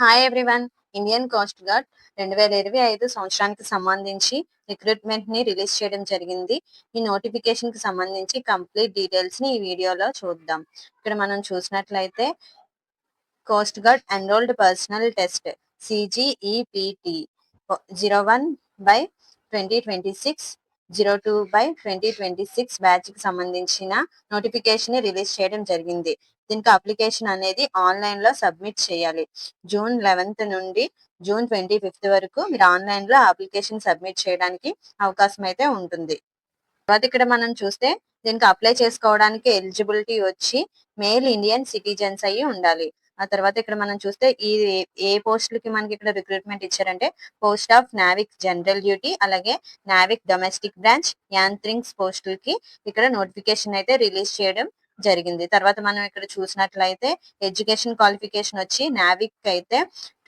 Hi everyone. Indian coast guard 2025 సంవత్సరానికి సంబంధించి recruitment ని రిలీజ్ చేయడం జరిగింది. ఈ నోటిఫికేషన్ కి సంబంధించి కంప్లీట్ డీటెయిల్స్ ని ఈ వీడియోలో చూద్దాం. ఇక్కడ మనం చూసినట్లయితే coast guard enrolled personal test CGEPT 01/2026 02/2026 batch కి సంబంధించిన నోటిఫికేషన్ ని రిలీజ్ చేయడం జరిగింది. దీనికి అప్లికేషన్ అనేది ఆన్లైన్ లో సబ్మిట్ చేయాలి. జూన్ 11th నుండి జూన్ 25th వరకు మీరు ఆన్లైన్ లో అప్లికేషన్ సబ్మిట్ చేయడానికి అవకాశం అయితే ఉంటుంది. తర్వాత ఇక్కడ మనం చూస్తే దీనికి అప్లై చేసుకోవడానికి ఎలిజిబిలిటీ వచ్చి మేల్ ఇండియన్ సిటిజన్స్ అయ్యి ఉండాలి. ఆ తర్వాత ఇక్కడ మనం చూస్తే ఈ ఏ పోస్టులకి మనకి ఇక్కడ రిక్రూట్మెంట్ ఇచ్చారంటే post of Navik general duty, అలాగే నావిక్ డొమెస్టిక్ బ్రాంచ్, యాంత్రింగ్స్ పోస్టులకి ఇక్కడ నోటిఫికేషన్ అయితే రిలీజ్ చేయడం జరిగింది. తర్వాత మనం ఇక్కడ చూసినట్లయితే ఎడ్యుకేషన్ క్వాలిఫికేషన్ వచ్చి నావిక్ అయితే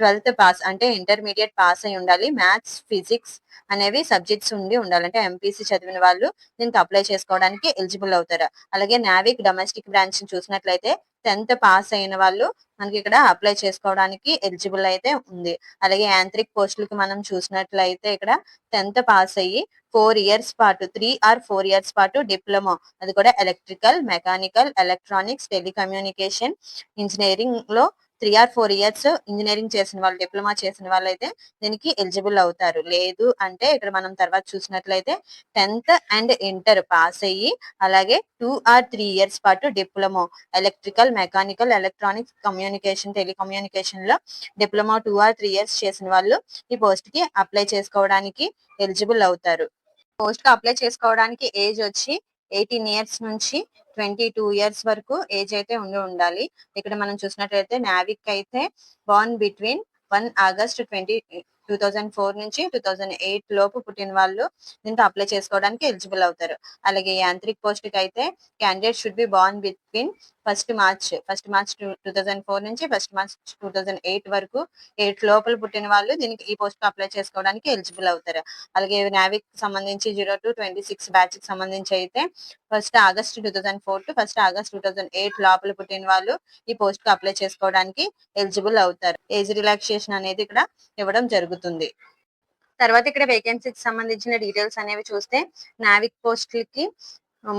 12th పాస్ అంటే ఇంటర్మీడియట్ పాస్ అయి ఉండాలి. మ్యాథ్స్, ఫిజిక్స్ అనేవి సబ్జెక్ట్స్ ఉండి ఉండాలి. అంటే ఎంపీసీ చదివిన వాళ్ళు దీనికి అప్లై చేసుకోవడానికి ఎలిజిబుల్ అవుతారు. అలాగే నావిక్ డొమెస్టిక్ బ్రాంచ్ చూసినట్లయితే 10th పాస్ అయిన వాళ్ళు మనకి ఇక్కడ అప్లై చేసుకోవడానికి ఎలిజిబుల్ అయితే ఉంది. అలాగే యాంత్రిక్ పోస్టులకి మనం చూసినట్లయితే ఇక్కడ 10th పాస్ అయ్యి 4 years పాటు 3 or 4 years పాటు డిప్లొమా, అది కూడా electrical, mechanical, electronics, telecommunication engineering లో 3 or 4 years ఇంజనీరింగ్ చేసిన వాళ్ళు, డిప్లొమా చేసిన వాళ్ళు అయితే దీనికి ఎలిజిబుల్ అవుతారు. లేదు అంటే ఇక్కడ మనం తర్వాత చూసినట్లయితే 10th and ఇంటర్ పాస్ అయ్యి అలాగే 2 or 3 years పాటు diploma electrical, mechanical, electronics, communication, telecommunication లో డిప్లొమా 2 or 3 years చేసిన వాళ్ళు ఈ పోస్ట్ కి అప్లై చేసుకోవడానికి ఎలిజిబుల్ అవుతారు. పోస్ట్ కి అప్లై చేసుకోవడానికి ఏజ్ వచ్చి 18 years నుంచి 22 years వరకు ఏజ్ అయితే ఉండాలి. ఇక్కడ మనం చూసినట్లయితే నావిక్ అయితే బార్న్ బిట్వీన్ 1 August 2004 నుంచి 2008 లోపు పుట్టిన వాళ్ళు దీంట్లో అప్లై చేసుకోవడానికి ఎలిజిబుల్ అవుతారు. అలాగే యాంత్రిక్ పోస్ట్ కి అయితే candidate should be born between 1st March 2004 నుంచి 1st March 2008 వరకు 8 లోపల పుట్టిన వాళ్ళు దీనికి ఈ పోస్ట్ కి అప్లై చేసుకోవడానికి ఎలిజిబుల్ అవుతారు. అలాగే నావిక్ సంబంధించి 02-26 బ్యాచ్ కి సంబంధించి అయితే 1st August 2004 to 1st August 2008 లోపల పుట్టిన వాళ్ళు ఈ పోస్ట్ కి అప్లై చేసుకోవడానికి ఎలిజిబుల్ అవుతారు. ఏజ్ రిలాక్సేషన్ అనేది ఇక్కడ ఇవ్వడం జరుగుతుంది. తర్వాత ఇక్కడ వేకెన్సీకి సంబంధించిన డీటెయిల్స్ అనేవి చూస్తే నావిక్ పోస్టులకి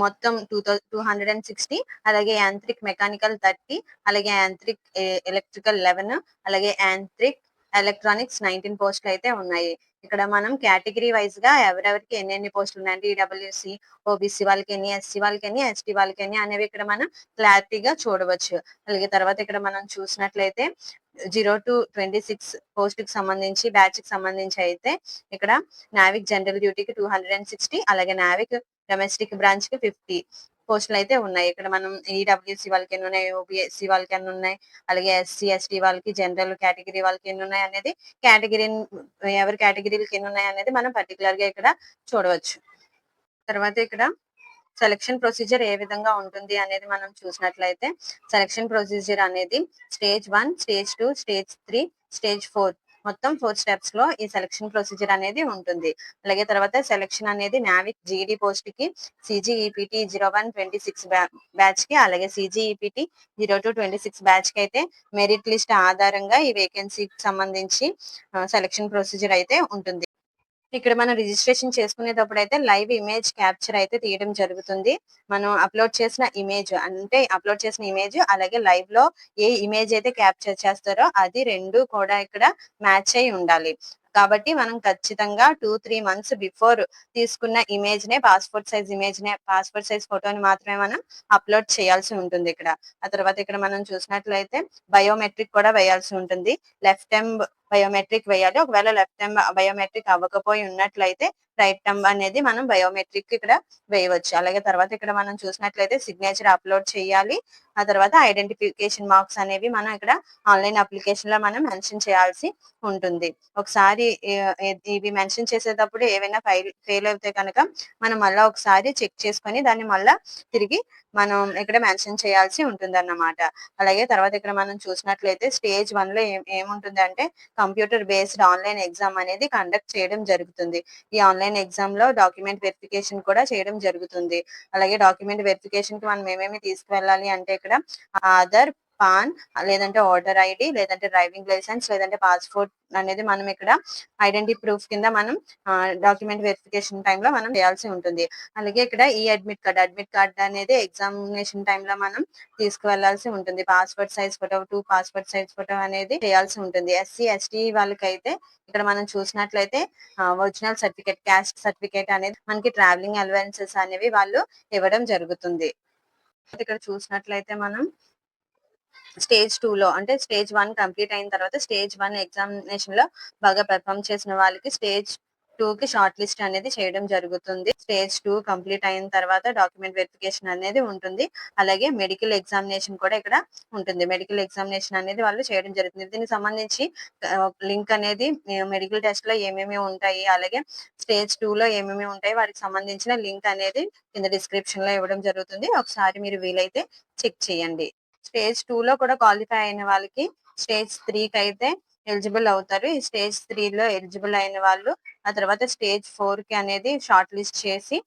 మొత్తం 260, అలాగే యాంత్రిక్ మెకానికల్ 30, అలాగే యాంత్రిక్ ఎలక్ట్రికల్ 11, అలాగే యాంత్రిక్ ఎలక్ట్రానిక్స్ 19 పోస్టులు అయితే ఉన్నాయి. ఇక్కడ మనం కేటగిరీ వైజ్ గా ఎవరెవరికి ఎన్ని పోస్టులు ఉన్నాయంటే ఈడబ్ల్యూసి, ఓబీసీ వాళ్ళకి ఎన్ని, ఎస్సీ వాళ్ళకి ఎన్ని, ఎస్టీ వాళ్ళకి ఎన్ని అనేవి ఇక్కడ మనం క్లారిటీగా చూడవచ్చు. అలాగే తర్వాత ఇక్కడ మనం చూసినట్లయితే 0-26 పోస్ట్ కి సంబంధించి బ్యాచ్ కి సంబంధించి అయితే ఇక్కడ నావిక్ జనరల్ డ్యూటీకి 260, అలాగే నావిక్ డొమెస్టిక్ బ్రాంచ్ కి 50 పోస్టులు అయితే ఉన్నాయి. ఇక్కడ మనం ఈడబ్ల్యూసి వాళ్ళకి ఎన్ని ఉన్నాయి, ఓబీసీ వాళ్ళకి ఎన్ని ఉన్నాయి, అలాగే ఎస్సీ ఎస్టీ వాళ్ళకి, జనరల్ కేటగిరీ వాళ్ళకి ఎన్ని ఉన్నాయి అనేది కేటగిరీ ఎవరి కేటగిరీలకి ఎన్ని ఉన్నాయి అనేది మనం పర్టికులర్ గా ఇక్కడ చూడవచ్చు. తర్వాత ఇక్కడ సెలక్షన్ ప్రొసీజర్ ఏ విధంగా ఉంటుంది అనేది మనం చూసినట్లయితే సెలక్షన్ ప్రొసీజర్ అనేది స్టేజ్ 1, స్టేజ్ 2, స్టేజ్ 3, స్టేజ్ 4 మొత్తం 4 స్టెప్స్ లో ఈ సెలక్షన్ ప్రొసీజర్ అనేది ఉంటుంది. అలాగే తర్వాత సెలక్షన్ అనేది నావిక్ జీడీ పోస్ట్ కి CGEPT 01-26 బ్యాచ్ కి, అలాగే CGEPT 02-26 బ్యాచ్ కి అయితే మెరిట్ లిస్ట్ ఆధారంగా ఈ వేకెన్సీకి సంబంధించి సెలక్షన్ ప్రొసీజర్ అయితే ఉంటుంది. ఇక్కడ మనం రిజిస్ట్రేషన్ చేసుకునేటప్పుడు అయితే లైవ్ ఇమేజ్ క్యాప్చర్ అయితే తీయడం జరుగుతుంది. మనం అప్లోడ్ చేసిన ఇమేజ్ అలాగే లైవ్ లో ఏ ఇమేజ్ అయితే క్యాప్చర్ చేస్తారో అది రెండు కూడా ఇక్కడ మ్యాచ్ అయి ఉండాలి. కాబట్టి మనం ఖచ్చితంగా 2-3 months బిఫోర్ తీసుకున్న ఇమేజ్ నే, పాస్పోర్ట్ సైజ్ ఫోటోని మాత్రమే మనం అప్లోడ్ చేయాల్సి ఉంటుంది ఇక్కడ. ఆ తర్వాత ఇక్కడ మనం చూసినట్లయితే బయోమెట్రిక్ కూడా వేయాల్సి ఉంటుంది. లెఫ్ట్ టెంబ్ బయోమెట్రిక్ వేయాలి. ఒకవేళ లెఫ్ట్ టెంబ్ బయోమెట్రిక్ అవ్వకపోయి ఉన్నట్లయితే రైట్ టెంబ్ అనేది మనం బయోమెట్రిక్ ఇక్కడ వేయవచ్చు. అలాగే తర్వాత ఇక్కడ మనం చూసినట్లయితే సిగ్నేచర్ అప్లోడ్ చేయాలి. ఆ తర్వాత ఐడెంటిఫికేషన్ మార్క్స్ అనేవి మనం ఇక్కడ ఆన్లైన్ అప్లికేషన్ లో మనం మెన్షన్ చేయాల్సి ఉంటుంది. ఒకసారి ఇవి మెన్షన్ చేసేటప్పుడు ఏవైనా ఫెయిల్ అయితే కనుక మనం మళ్ళా ఒకసారి చెక్ చేసుకొని దాన్ని మళ్ళా తిరిగి మనం ఇక్కడ మెన్షన్ చేయాల్సి ఉంటుంది అన్నమాట. అలాగే తర్వాత ఇక్కడ మనం చూసినట్లయితే స్టేజ్ 1 లో ఏముంటుంది అంటే కంప్యూటర్ బేస్డ్ ఆన్లైన్ ఎగ్జామ్ అనేది కండక్ట్ చేయడం జరుగుతుంది. ఈ ఆన్లైన్ ఎగ్జామ్ లో డాక్యుమెంట్ వెరిఫికేషన్ కూడా చేయడం జరుగుతుంది. అలాగే డాక్యుమెంట్ వెరిఫికేషన్ కి మనం ఏమేమి తీసుకువెళ్ళాలి అంటే ఇక్కడ ఆధార్, పాన్, లేదంటే ఓటర్ ఐడి, లేదంటే డ్రైవింగ్ లైసెన్స్, లేదంటే పాస్పోర్ట్ అనేది మనం ఇక్కడ ఐడెంటిటీ ప్రూఫ్ కింద మనం డాక్యుమెంట్ వెరిఫికేషన్ టైంలో మనం చేయాల్సి ఉంటుంది. అలాగే ఇక్కడ ఈ అడ్మిట్ కార్డ్ అనేది ఎగ్జామినేషన్ టైంలో మనం తీసుకువెళ్లాల్సి ఉంటుంది. Passport size photo, 2 passport size photo అనేది చేయాల్సి ఉంటుంది. ఎస్సీ, ఎస్టీ వాళ్ళకైతే ఇక్కడ మనం చూసినట్లయితే ఒరిజినల్ సర్టిఫికేట్, క్యాస్ట్ సర్టిఫికేట్ అనేది మనకి ట్రావెలింగ్ అలవెన్సెస్ అనేవి వాళ్ళు ఇవ్వడం జరుగుతుంది. ఇక్కడ చూసినట్లయితే మనం స్టేజ్ 2 లో అంటే స్టేజ్ 1 కంప్లీట్ అయిన తర్వాత స్టేజ్ 1 ఎగ్జామినేషన్ లో బాగా పెర్ఫార్మ్ చేసిన వాళ్ళకి స్టేజ్ 2 కి షార్ట్ లిస్ట్ అనేది చేయడం జరుగుతుంది. స్టేజ్ 2 కంప్లీట్ అయిన తర్వాత డాక్యుమెంట్ వెరిఫికేషన్ అనేది ఉంటుంది. అలాగే మెడికల్ ఎగ్జామినేషన్ కూడా ఇక్కడ ఉంటుంది. మెడికల్ ఎగ్జామినేషన్ అనేది వాళ్ళు చేయడం జరుగుతుంది. దీనికి సంబంధించి లింక్ అనేది మెడికల్ టెస్ట్ లో ఏమేమి ఉంటాయి, అలాగే స్టేజ్ 2 లో ఏమేమి ఉంటాయి, వాటికి సంబంధించిన లింక్ అనేది కింద డిస్క్రిప్షన్ లో ఇవ్వడం జరుగుతుంది. ఒకసారి మీరు వీలైతే చెక్ చేయండి. స్టేజ్ 2 లో కూడా క్వాలిఫై అయిన వాళ్ళకి స్టేజ్ 3 కి అయితే ఎలిజిబుల్ అవుతారు. ఈ స్టేజ్ 3 లో ఎలిజిబుల్ అయిన వాళ్ళు ఆ తర్వాత స్టేజ్ 4 కి అనేది షార్ట్ లిస్ట్ చేసి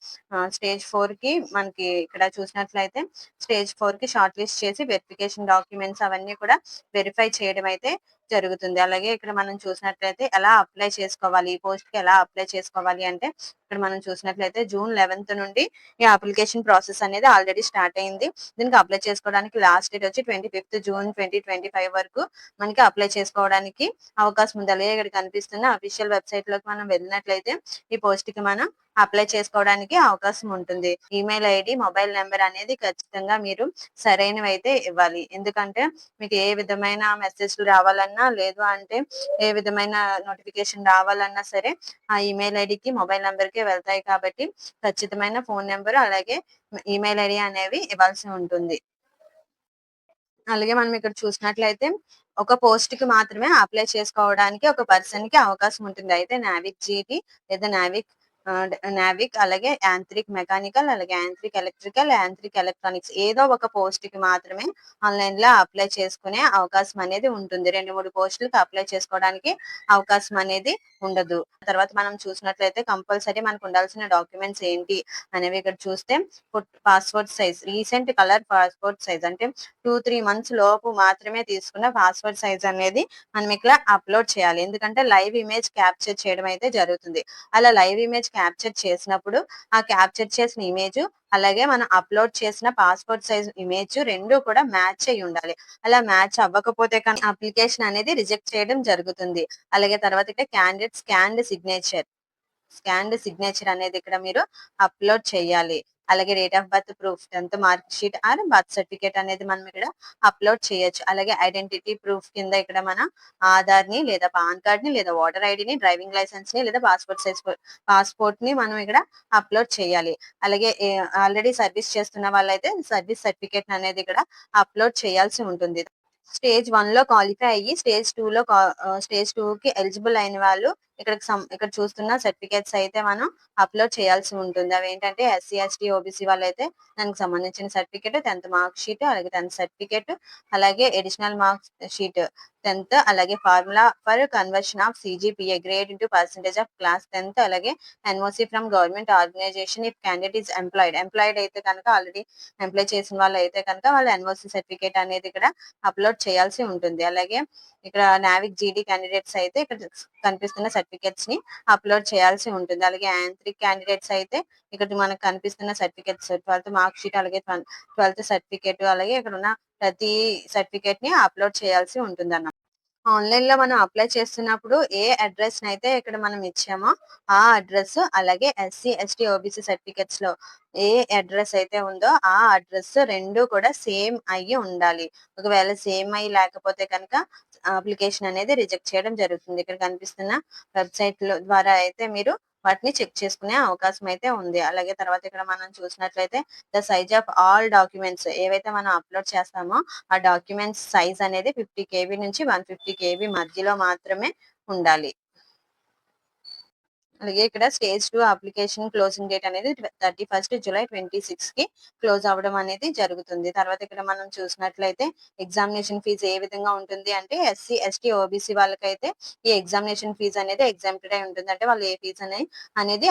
స్టేజ్ 4 కి మనకి ఇక్కడ చూసినట్లయితే స్టేజ్ 4 కి షార్ట్ లిస్ట్ చేసి వెరిఫికేషన్ డాక్యుమెంట్స్ అవన్నీ కూడా వెరిఫై చేయడం అయితే జరుగుతుంది. అలాగే ఇక్కడ మనం చూసినట్లయితే ఎలా అప్లై చేసుకోవాలి, ఈ పోస్ట్ కి ఎలా అప్లై చేసుకోవాలి అంటే ఇక్కడ మనం చూసినట్లయితే జూన్ 11 నుండి ఈ అప్లికేషన్ ప్రాసెస్ అనేది ఆల్రెడీ స్టార్ట్ అయింది. దీనికి అప్లై చేసుకోవడానికి లాస్ట్ డేట్ వచ్చి 25th జూన్ 2025 వరకు మనకి అప్లై చేసుకోవడానికి అవకాశం ఉంది. అలాగే ఇక్కడ కనిపిస్తున్న అఫీషియల్ వెబ్సైట్ లోకి మనం వెళ్ళినట్లయితే ఈ పోస్ట్ కి మనం అప్లై చేసుకోవడానికి అవకాశం ఉంటుంది. ఈమెయిల్ ఐడి, మొబైల్ నెంబర్ అనేది ఖచ్చితంగా మీరు సరైనవి అయితే ఇవ్వాలి. ఎందుకంటే మీకు ఏ విధమైన మెసేజ్లు రావాలన్నా, లేదు అంటే ఏ విధమైన నోటిఫికేషన్ రావాలన్నా సరే ఆ ఈమెయిల్ ఐడికి, మొబైల్ నెంబర్ కి వెళ్తాయి. కాబట్టి ఖచ్చితమైన ఫోన్ నెంబర్ అలాగే ఈమెయిల్ ఐడి అనేవి ఇవ్వాల్సి ఉంటుంది. అలాగే మనం ఇక్కడ చూసినట్లయితే ఒక పోస్ట్ కి మాత్రమే అప్లై చేసుకోవడానికి ఒక పర్సన్ కి అవకాశం ఉంటుంది. అయితే నావిక్ జీటీ లేదా నావిక్ అలాగే యాంత్రిక్ మెకానికల్, అలాగే యాంత్రిక్ ఎలక్ట్రికల్, యాంత్రిక్ ఎలక్ట్రానిక్స్ ఏదో ఒక పోస్ట్ కి మాత్రమే ఆన్లైన్ లో అప్లై చేసుకునే అవకాశం అనేది ఉంటుంది. 2-3 పోస్టులకు అప్లై చేసుకోవడానికి అవకాశం అనేది ఉండదు. తర్వాత మనం చూసినట్లయితే కంపల్సరీ మనకు ఉండాల్సిన డాక్యుమెంట్స్ ఏంటి అనేవి ఇక్కడ చూస్తే passport size, recent colour passport size అంటే 2-3 మంత్స్ లోపు మాత్రమే తీసుకున్న పాస్పోర్ట్ సైజ్ అనేది మనం ఇక్కడ అప్లోడ్ చేయాలి. ఎందుకంటే లైవ్ ఇమేజ్ క్యాప్చర్ చేయడం అయితే జరుగుతుంది. అలా లైవ్ ఇమేజ్ క్యాప్చర్ చేసినప్పుడు ఆ క్యాప్చర్ చేసిన ఇమేజ్ అలాగే మనం అప్లోడ్ చేసిన పాస్పోర్ట్ సైజ్ ఇమేజ్ రెండు కూడా మ్యాచ్ అయి ఉండాలి. అలా మ్యాచ్ అవ్వకపోతే కానీ అప్లికేషన్ అనేది రిజెక్ట్ చేయడం జరుగుతుంది. అలాగే తర్వాత ఇక్కడ క్యాండిడేట్ స్కాన్డ్ సిగ్నేచర్ అనేది ఇక్కడ మీరు అప్లోడ్ చేయాలి. అలాగే date of birth proof, 10th mark sheet are birth certificate అనేది మనం ఇక్కడ అప్లోడ్ చేయొచ్చు. అలాగే ఐడెంటిటీ ప్రూఫ్ కింద ఇక్కడ మన ఆధార్ ని లేదా పాన్ కార్డ్ ని లేదా ఓటర్ ఐడిని, డ్రైవింగ్ లైసెన్స్ ని లేదా పాస్పోర్ట్ ని మనం ఇక్కడ అప్లోడ్ చేయాలి. అలాగే ఆల్రెడీ సర్వీస్ చేస్తున్న వాళ్ళైతే సర్వీస్ సర్టిఫికేట్ అనేది ఇక్కడ అప్లోడ్ చేయాల్సి ఉంటుంది. స్టేజ్ 1 లో క్వాలిఫై అయ్యి స్టేజ్ 2 కి ఎలిజిబుల్ అయిన వాళ్ళు ఇక్కడ చూస్తున్న సర్టిఫికేట్స్ అయితే మనం అప్లోడ్ చేయాల్సి ఉంటుంది. అవి ఏంటంటే ఎస్సీ, ఎస్టీ, ఓబీసీ వాళ్ళైతే దానికి సంబంధించిన సర్టిఫికేట్, 10th మార్క్ షీట్, అలాగే 10th సర్టిఫికేట్, అలాగే అడిషనల్ మార్క్స్ షీట్ 10th, అలాగే formula for conversion of CGPA grade into percentage of class 10th, అలాగే NOC from government organisation if candidate is employed అయితే కనుక already employee చేసిన వాళ్ళు అయితే కనుక వాళ్ళ ఎన్ఓసి సర్టిఫికేట్ అనేది ఇక్కడ అప్లోడ్ చేయాల్సి ఉంటుంది. అలాగే ఇక్కడ నావిక్ జీడీ క్యాండిడేట్స్ అయితే ఇక్కడ కనిపిస్తున్న సర్టిఫికేట్స్ ని అప్లోడ్ చేయాల్సి ఉంటుంది. అలాగే యాంత్రిక్ క్యాండిడేట్స్ అయితే ఇక్కడ మనకు కనిపిస్తున్న సర్టిఫికేట్స్ 12th మార్క్ షీట్, అలాగే 12th సర్టిఫికేట్, అలాగే ఇక్కడ ఉన్న ప్రతి సర్టిఫికేట్ ని అప్లోడ్ చేయాల్సి ఉంటుంది అన్నమాట. ఆన్లైన్ లో మనం అప్లై చేస్తున్నప్పుడు ఏ అడ్రస్ అయితే ఇక్కడ మనం ఇచ్చామో ఆ అడ్రస్, అలాగే ఎస్సీ, ఎస్టీ, ఓబీసీ సర్టిఫికెట్స్ లో ఏ అడ్రస్ అయితే ఉందో ఆ అడ్రస్ రెండు కూడా సేమ్ అయ్యి ఉండాలి. ఒకవేళ సేమ్ అయ్యి లేకపోతే కనుక అప్లికేషన్ అనేది రిజెక్ట్ చేయడం జరుగుతుంది. ఇక్కడ కనిపిస్తున్న వెబ్సైట్ ద్వారా అయితే మీరు వాటిని చెక్ చేసుకునే అవకాశం అయితే ఉంది. అలాగే తర్వాత ఇక్కడ మనం చూసినట్లయితే the size of all documents ఏవైతే మనం అప్లోడ్ చేస్తామో ఆ డాక్యుమెంట్స్ సైజ్ అనేది 50 KB నుంచి 150 KB మధ్యలో మాత్రమే ఉండాలి. అలాగే ఇక్కడ స్టేజ్ 2 అప్లికేషన్ క్లోజింగ్ డేట్ అనేది 31st జూలై 26 కి క్లోజ్ అవ్వడం అనేది జరుగుతుంది. తర్వాత ఇక్కడ మనం చూసినట్లయితే ఎగ్జామినేషన్ ఫీజు ఏ విధంగా ఉంటుంది అంటే ఎస్సీ, ఎస్టీ, ఓబీసీ వాళ్ళకైతే ఈ ఎగ్జామినేషన్ ఫీజు అనేది ఎగ్జామ్టెడ్ అయి ఉంటుంది. అంటే వాళ్ళు ఏ ఫీజు అనేది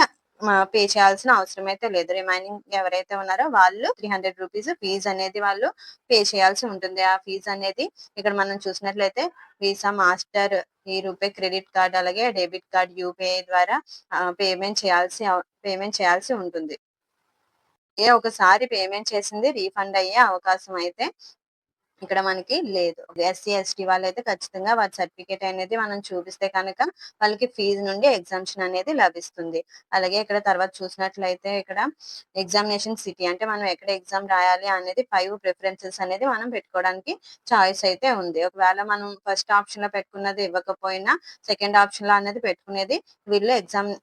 పే చేయాల్సిన అవసరం అయితే లేదు. రిమైనింగ్ ఎవరైతే ఉన్నారో వాళ్ళు రూ. 300 ఫీజ్ అనేది వాళ్ళు పే చేయాల్సి ఉంటుంది. ఆ ఫీజ్ అనేది ఇక్కడ మనం చూసినట్లయితే వీసా, మాస్టర్, ఈ రూపే క్రెడిట్ కార్డ్, అలాగే డెబిట్ కార్డ్, యూపీఐ ద్వారా పేమెంట్ చేయాల్సి ఉంటుంది. ఒకసారి పేమెంట్ చేసింది రీఫండ్ అయ్యే అవకాశం అయితే ఇక్కడ మనకి లేదు. ఎస్సీ, ఎస్టీ వాళ్ళైతే ఖచ్చితంగా వారి సర్టిఫికేట్ అనేది మనం చూపిస్తే కనుక వాళ్ళకి ఫీజు నుండి ఎగ్జామ్షన్ అనేది లభిస్తుంది. అలాగే ఇక్కడ తర్వాత చూసినట్లయితే ఇక్కడ ఎగ్జామినేషన్ సిటీ అంటే మనం ఎక్కడ ఎగ్జామ్ రాయాలి అనేది 5 ప్రిఫరెన్సెస్ అనేది మనం పెట్టుకోవడానికి చాయిస్ అయితే ఉంది. ఒకవేళ మనం ఫస్ట్ ఆప్షన్‌లో పెట్టుకున్నది ఇవ్వకపోయినా సెకండ్ ఆప్షన్‌లో అనేది పెట్టుకునేది వీళ్ళు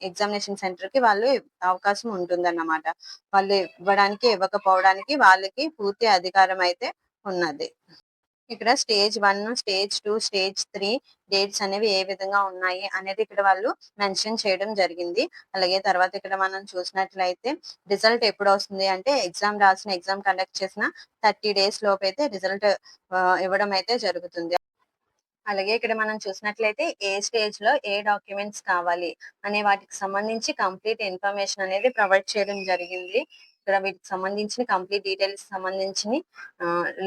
ఎగ్జామినేషన్ సెంటర్‌కి వాళ్ళు అవకాశం ఉంటుందన్నమాట. వాళ్ళు ఇవ్వడానికి, ఇవ్వకపోవడానికి వాళ్ళకి పూర్తి అధికారం అయితే ఉన్నది. ఇక్కడ స్టేజ్ 1, స్టేజ్ 2, స్టేజ్ 3 డేట్స్ అనేవి ఏ విధంగా ఉన్నాయి అనేది ఇక్కడ వాళ్ళు మెన్షన్ చేయడం జరిగింది. అలాగే తర్వాత ఇక్కడ మనం చూసినట్లయితే రిజల్ట్ ఎప్పుడొస్తుంది అంటే ఎగ్జామ్ కండక్ట్ చేసిన 30 డేస్ లోపైతే రిజల్ట్ ఇవ్వడం అయితే జరుగుతుంది. అలాగే ఇక్కడ మనం చూసినట్లయితే ఏ స్టేజ్‌లో ఏ డాక్యుమెంట్స్ కావాలి అనే వాటికి సంబంధించి కంప్లీట్ ఇన్ఫర్మేషన్ అనేది ప్రొవైడ్ చేయడం జరిగింది. ఇక్కడ వీటికి సంబంధించిన కంప్లీట్ డీటెయిల్స్ సంబంధించిన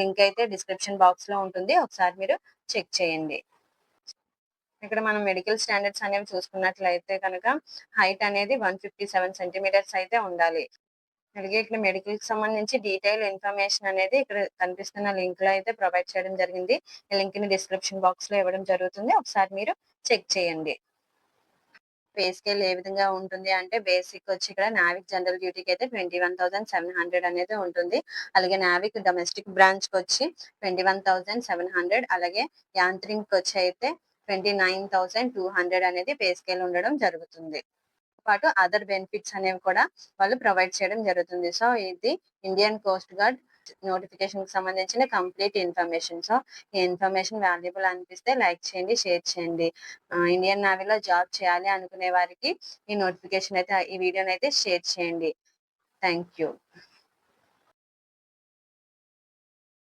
లింక్ అయితే డిస్క్రిప్షన్ బాక్స్‌లో ఉంటుంది. ఒకసారి మీరు చెక్ చేయండి. ఇక్కడ మనం మెడికల్ స్టాండర్డ్స్ అనేవి చూసుకున్నట్లయితే కనుక హైట్ అనేది 157 సెంటీమీటర్స్ అయితే ఉండాలి. అలాగే ఇక్కడ మెడికల్‌కి సంబంధించి డీటెయిల్ ఇన్ఫర్మేషన్ అనేది ఇక్కడ కనిపిస్తున్న లింక్‌లో అయితే ప్రొవైడ్ చేయడం జరిగింది. ఈ లింక్‌ని డిస్క్రిప్షన్ బాక్స్‌లో ఇవ్వడం జరుగుతుంది. ఒకసారి మీరు చెక్ చేయండి. పే స్కేల్ ఏ విధంగా ఉంటుంది అంటే బేసిక్ వచ్చి ఇక్కడ నావిక్ జనరల్ డ్యూటీకి అయితే 21,700 అనేది ఉంటుంది. అలాగే నావిక్ డొమెస్టిక్ బ్రాంచ్‌కి వచ్చి 21,700 అలాగే యాంత్రిక్‌కి వచ్చి అయితే 29,200 అనేది పే స్కేల్ ఉండడం జరుగుతుంది. పాటు అదర్ బెనిఫిట్స్ అనేవి కూడా వాళ్ళు ప్రొవైడ్ చేయడం జరుగుతుంది. సో, ఇది ఇండియన్ కోస్ట్ గార్డ్ నోటిఫికేషన్‌కి సంబంధించిన కంప్లీట్ ఇన్ఫర్మేషన్. సో, ఈ ఇన్ఫర్మేషన్ వాల్యుబుల్ అనిపిస్తే లైక్ చేయండి, షేర్ చేయండి. ఇండియన్ నేవీలో జాబ్ చేయాలి అనుకునే వారికి ఈ వీడియోనైతే షేర్ చేయండి. Thank you.